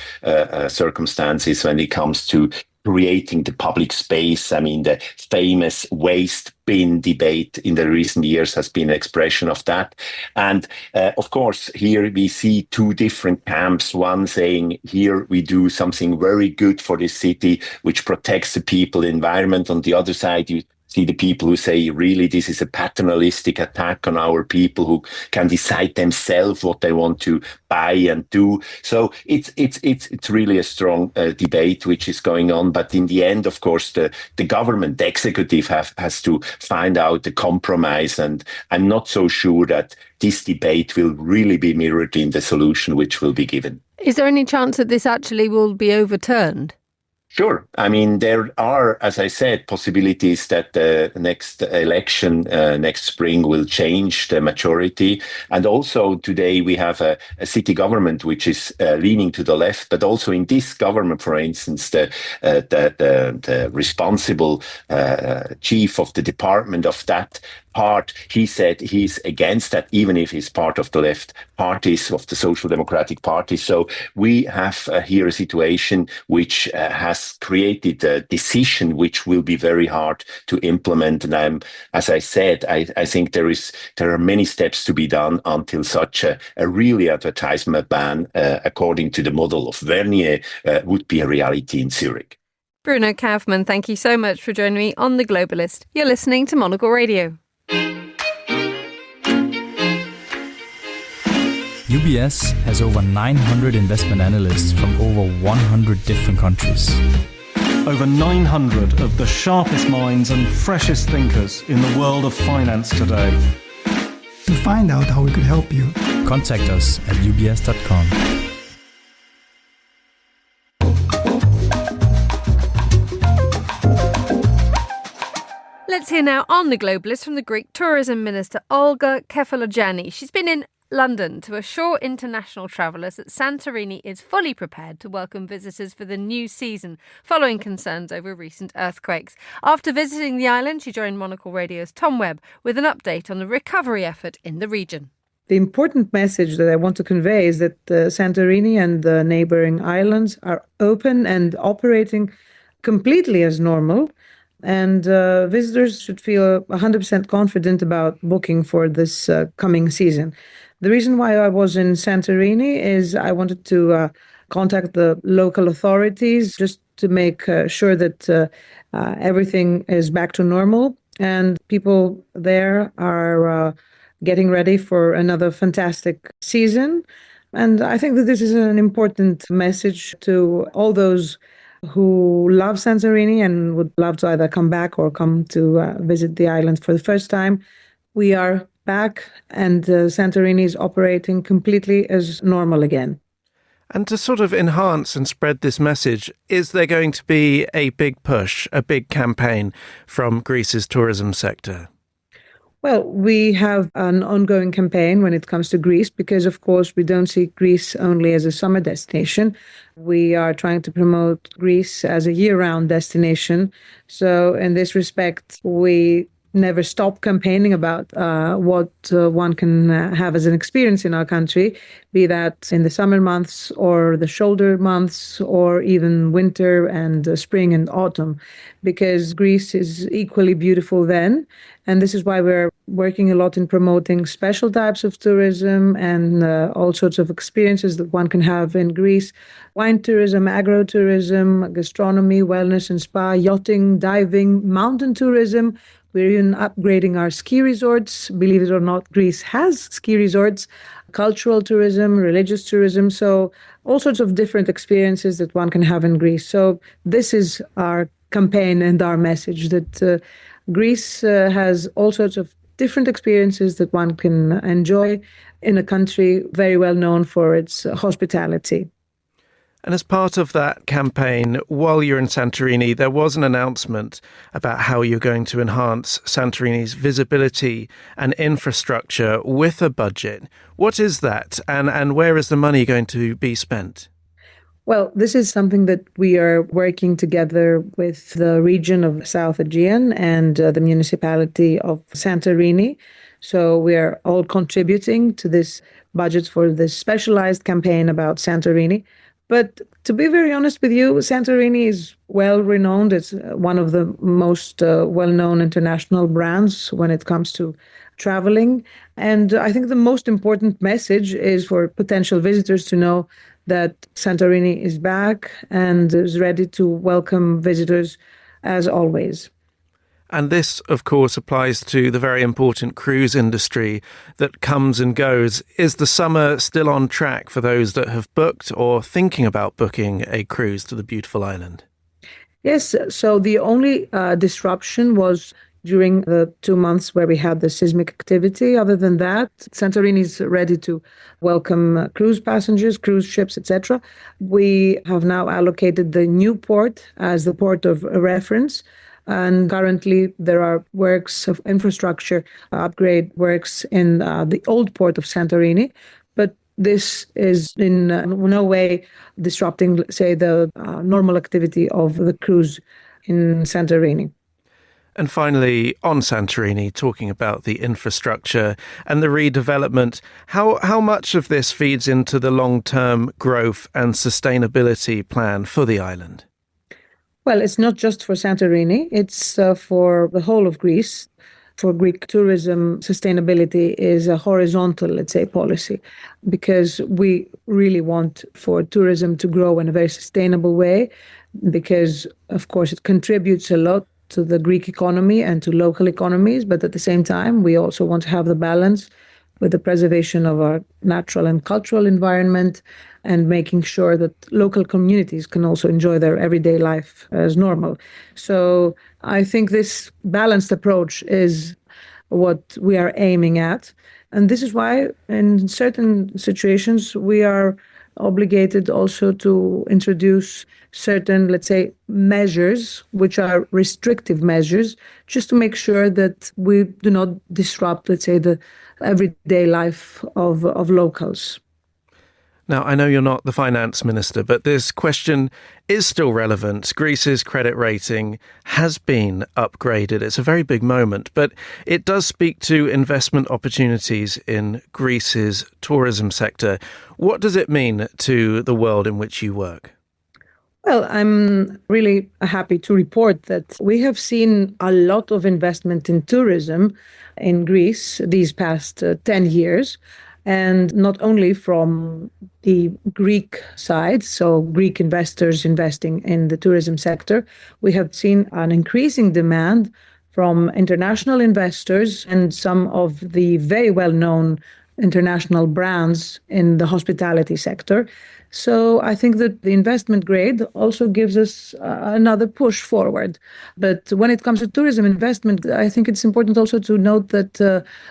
circumstances when it comes to creating the public space. I mean, the famous waste bin debate in the recent years has been an expression of that. And of course, here we see two different camps, one saying, here we do something very good for this city, which protects the people, the environment. On the other side, you see the people who say, really, this is a paternalistic attack on our people who can decide themselves what they want to buy and do. So it's really a strong debate which is going on. But in the end, of course, the government, the executive has to find out a compromise. And I'm not so sure that this debate will really be mirrored in the solution which will be given. Is there any chance that this actually will be overturned? Sure. I mean, there are, as I said, possibilities that the next election next spring will change the majority. And also today we have a city government which is leaning to the left. But also in this government, for instance, the responsible chief of the department of that part, he said he's against that, even if he's part of the left parties of the Social Democratic Party. So we have here a situation which has created a decision which will be very hard to implement. And as I said, I think there are many steps to be done until such a really advertisement ban, according to the model of Vernier, would be a reality in Zurich. Bruno Kaufmann, thank you so much for joining me on The Globalist. You're listening to Monocle Radio. UBS has over 900 investment analysts from over 100 different countries. Over 900 of the sharpest minds and freshest thinkers in the world of finance today. To find out how we could help you, contact us at ubs.com. Let's hear now on The Globalist from the Greek Tourism Minister Olga Kefalogianni. She's been in London to assure international travellers that Santorini is fully prepared to welcome visitors for the new season, following concerns over recent earthquakes. After visiting the island, she joined Monocle Radio's Tom Webb with an update on the recovery effort in the region. The important message that I want to convey is that Santorini and the neighbouring islands are open and operating completely as normal. And visitors should feel 100% confident about booking for this coming season. The reason why I was in Santorini is I wanted to contact the local authorities just to make sure that everything is back to normal. And people there are getting ready for another fantastic season. And I think that this is an important message to all those who love Santorini and would love to either come back or come to visit the island for the first time. We are back and Santorini is operating completely as normal again. And to sort of enhance and spread this message, is there going to be a big push, a big campaign from Greece's tourism sector? Well, we have an ongoing campaign when it comes to Greece because, of course, we don't see Greece only as a summer destination. We are trying to promote Greece as a year-round destination. So in this respect, we never stop campaigning about what one can have as an experience in our country, be that in the summer months or the shoulder months or even winter and spring and autumn, because Greece is equally beautiful then. And this is why we're working a lot in promoting special types of tourism and all sorts of experiences that one can have in Greece. Wine tourism, agro-tourism, gastronomy, wellness and spa, yachting, diving, mountain tourism. We're even upgrading our ski resorts. Believe it or not, Greece has ski resorts, cultural tourism, religious tourism. So all sorts of different experiences that one can have in Greece. So this is our campaign and our message that Greece has all sorts of different experiences that one can enjoy in a country very well known for its hospitality. And as part of that campaign, while you're in Santorini, there was an announcement about how you're going to enhance Santorini's visibility and infrastructure with a budget. What is that, and where is the money going to be spent? Well, this is something that we are working together with the region of South Aegean and the municipality of Santorini. So we are all contributing to this budget for this specialized campaign about Santorini. But to be very honest with you, Santorini is well renowned. It's one of the most well-known international brands when it comes to traveling. And I think the most important message is for potential visitors to know that Santorini is back and is ready to welcome visitors as always. And this, of course, applies to the very important cruise industry that comes and goes. Is the summer still on track for those that have booked or thinking about booking a cruise to the beautiful island? Yes, so the only disruption was during the 2 months where we had the seismic activity. Other than that, Santorini is ready to welcome cruise passengers, cruise ships, etc. We have now allocated the new port as the port of reference. And currently there are works of infrastructure, upgrade works in the old port of Santorini. But this is in no way disrupting, say, the normal activity of the cruise in Santorini. And finally, on Santorini, talking about the infrastructure and the redevelopment, how much of this feeds into the long-term growth and sustainability plan for the island? Well, it's not just for Santorini, it's for the whole of Greece. For Greek tourism, sustainability is a horizontal, let's say, policy, because we really want for tourism to grow in a very sustainable way, because, of course, it contributes a lot to the Greek economy and to local economies. But at the same time, we also want to have the balance with the preservation of our natural and cultural environment and making sure that local communities can also enjoy their everyday life as normal. So I think this balanced approach is what we are aiming at. And this is why in certain situations we are obligated also to introduce certain, let's say, measures, which are restrictive measures, just to make sure that we do not disrupt, let's say, the everyday life of locals. Now, I know you're not the finance minister, but this question is still relevant. Greece's credit rating has been upgraded. It's a very big moment, but it does speak to investment opportunities in Greece's tourism sector. What does it mean to the world in which you work? Well, I'm really happy to report that we have seen a lot of investment in tourism in Greece these past 10 years. And not only from the Greek side, so Greek investors investing in the tourism sector, we have seen an increasing demand from international investors and some of the very well-known international brands in the hospitality sector. So I think that the investment grade also gives us another push forward. But when it comes to tourism investment, I think it's important also to note that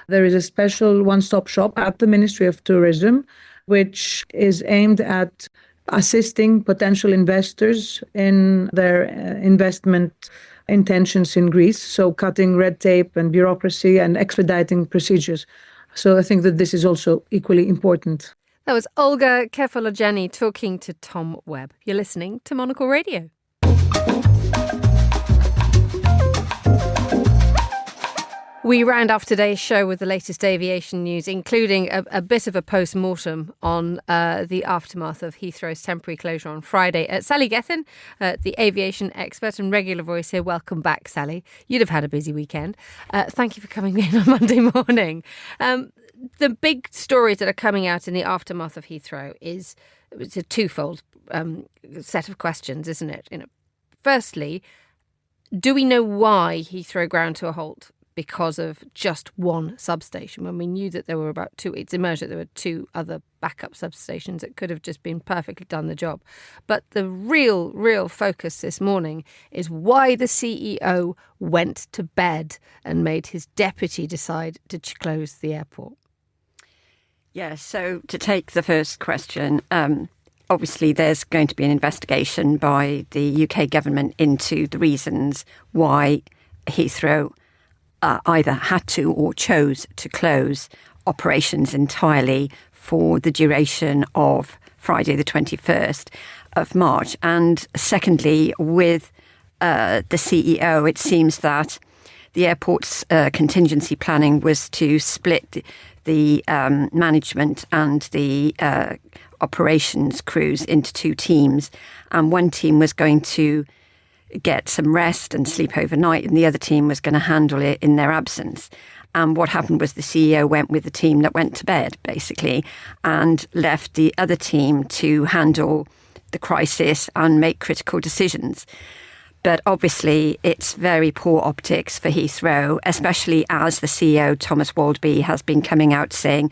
there is a special one-stop shop at the Ministry of Tourism, which is aimed at assisting potential investors in their investment intentions in Greece, so cutting red tape and bureaucracy and expediting procedures. So I think that this is also equally important. That was Olga Kefalogianni talking to Tom Webb. You're listening to Monocle Radio. We round off today's show with the latest aviation news, including a bit of a post-mortem on the aftermath of Heathrow's temporary closure on Friday. Sally Gethin, the aviation expert and regular voice here. Welcome back, Sally. You'd have had a busy weekend. Thank you for coming in on Monday morning. The big stories that are coming out in the aftermath of Heathrow it's a twofold set of questions, isn't it? Firstly, do we know why Heathrow ground to a halt because of just one substation, when we knew that there were about two? It's emerged that there were two other backup substations that could have just been perfectly done the job. But the real focus this morning is why the CEO went to bed and made his deputy decide to close the airport. Yeah, so to take the first question, obviously there's going to be an investigation by the UK government into the reasons why Heathrow either had to or chose to close operations entirely for the duration of Friday the 21st. of March. And secondly, with the CEO, it seems that the airport's contingency planning was to split the management and the operations crews into two teams. And one team was going to get some rest and sleep overnight, and the other team was going to handle it in their absence. And what happened was the CEO went with the team that went to bed, basically, and left the other team to handle the crisis and make critical decisions. But obviously, it's very poor optics for Heathrow, especially as the CEO, Thomas Waldby, has been coming out saying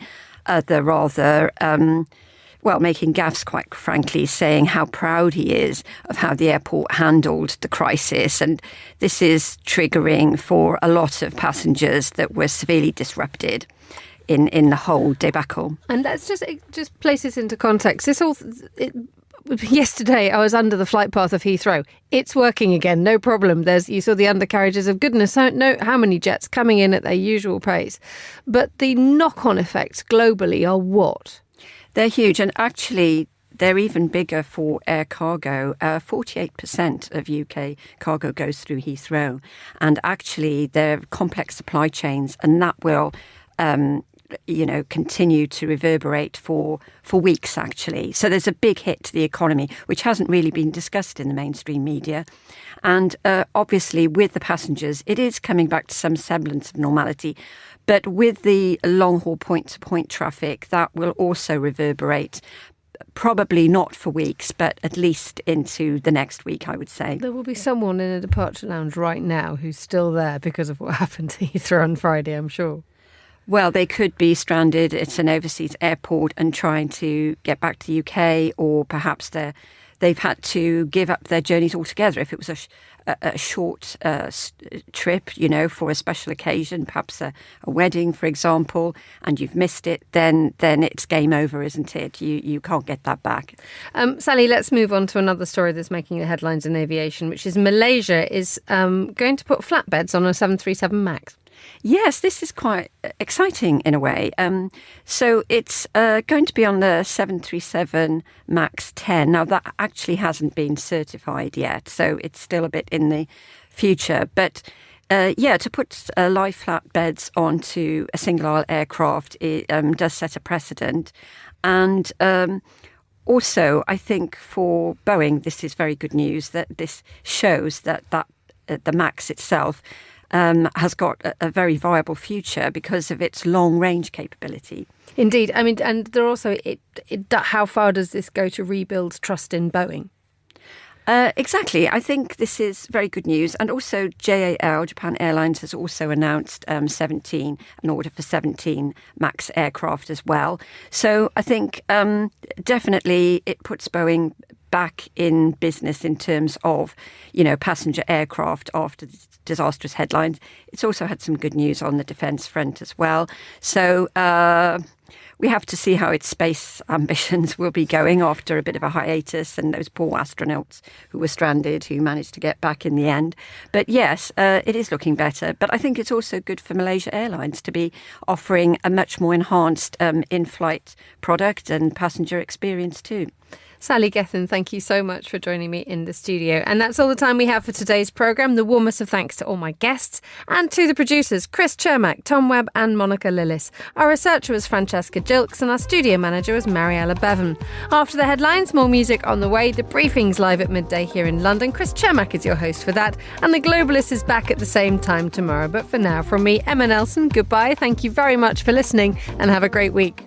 making gaffes, quite frankly, saying how proud he is of how the airport handled the crisis. And this is triggering for a lot of passengers that were severely disrupted in the whole debacle. And let's just place this into context. Yesterday, I was under the flight path of Heathrow. It's working again, no problem. You saw the undercarriages of goodness knows how many jets coming in at their usual pace. But the knock-on effects globally are what? They're huge, and actually they're even bigger for air cargo. 48% of UK cargo goes through Heathrow, and actually they're complex supply chains, and that will continue to reverberate for weeks, actually. So there's a big hit to the economy, which hasn't really been discussed in the mainstream media. And obviously, with the passengers, it is coming back to some semblance of normality. But with the long-haul point-to-point traffic, that will also reverberate, probably not for weeks, but at least into the next week, I would say. There will be someone in a departure lounge right now who's still there because of what happened to Heathrow on Friday, I'm sure. Well, they could be stranded at an overseas airport and trying to get back to the UK, or perhaps they've had to give up their journeys altogether. If it was a short trip, for a special occasion, perhaps a wedding, for example, and you've missed it, then it's game over, isn't it? You can't get that back. Sally, let's move on to another story that's making the headlines in aviation, which is Malaysia is going to put flatbeds on a 737 MAX. Yes, this is quite exciting in a way. So it's going to be on the 737 MAX 10. Now, that actually hasn't been certified yet, so it's still a bit in the future. But to put lie flat beds onto a single-aisle aircraft, it does set a precedent. And also, I think for Boeing, this is very good news, that this shows that the MAX itself has got a very viable future because of its long-range capability. Indeed. I mean, and there also, how far does this go to rebuild trust in Boeing? Exactly. I think this is very good news. And also JAL, Japan Airlines, has also announced an order for 17 MAX aircraft as well. So I think definitely it puts Boeing back in business in terms of, passenger aircraft after the disastrous headlines. It's also had some good news on the defence front as well. So we have to see how its space ambitions will be going after a bit of a hiatus, and those poor astronauts who were stranded, who managed to get back in the end. But yes, it is looking better. But I think it's also good for Malaysia Airlines to be offering a much more enhanced in-flight product and passenger experience too. Sally Gethin, thank you so much for joining me in the studio. And that's all the time we have for today's programme. The warmest of thanks to all my guests and to the producers, Chris Chermak, Tom Webb and Monica Lillis. Our researcher was Francesca Jilks and our studio manager was Mariella Bevan. After the headlines, more music on the way. The briefing's live at midday here in London. Chris Chermak is your host for that. And The Globalist is back at the same time tomorrow. But for now, from me, Emma Nelson, goodbye. Thank you very much for listening and have a great week.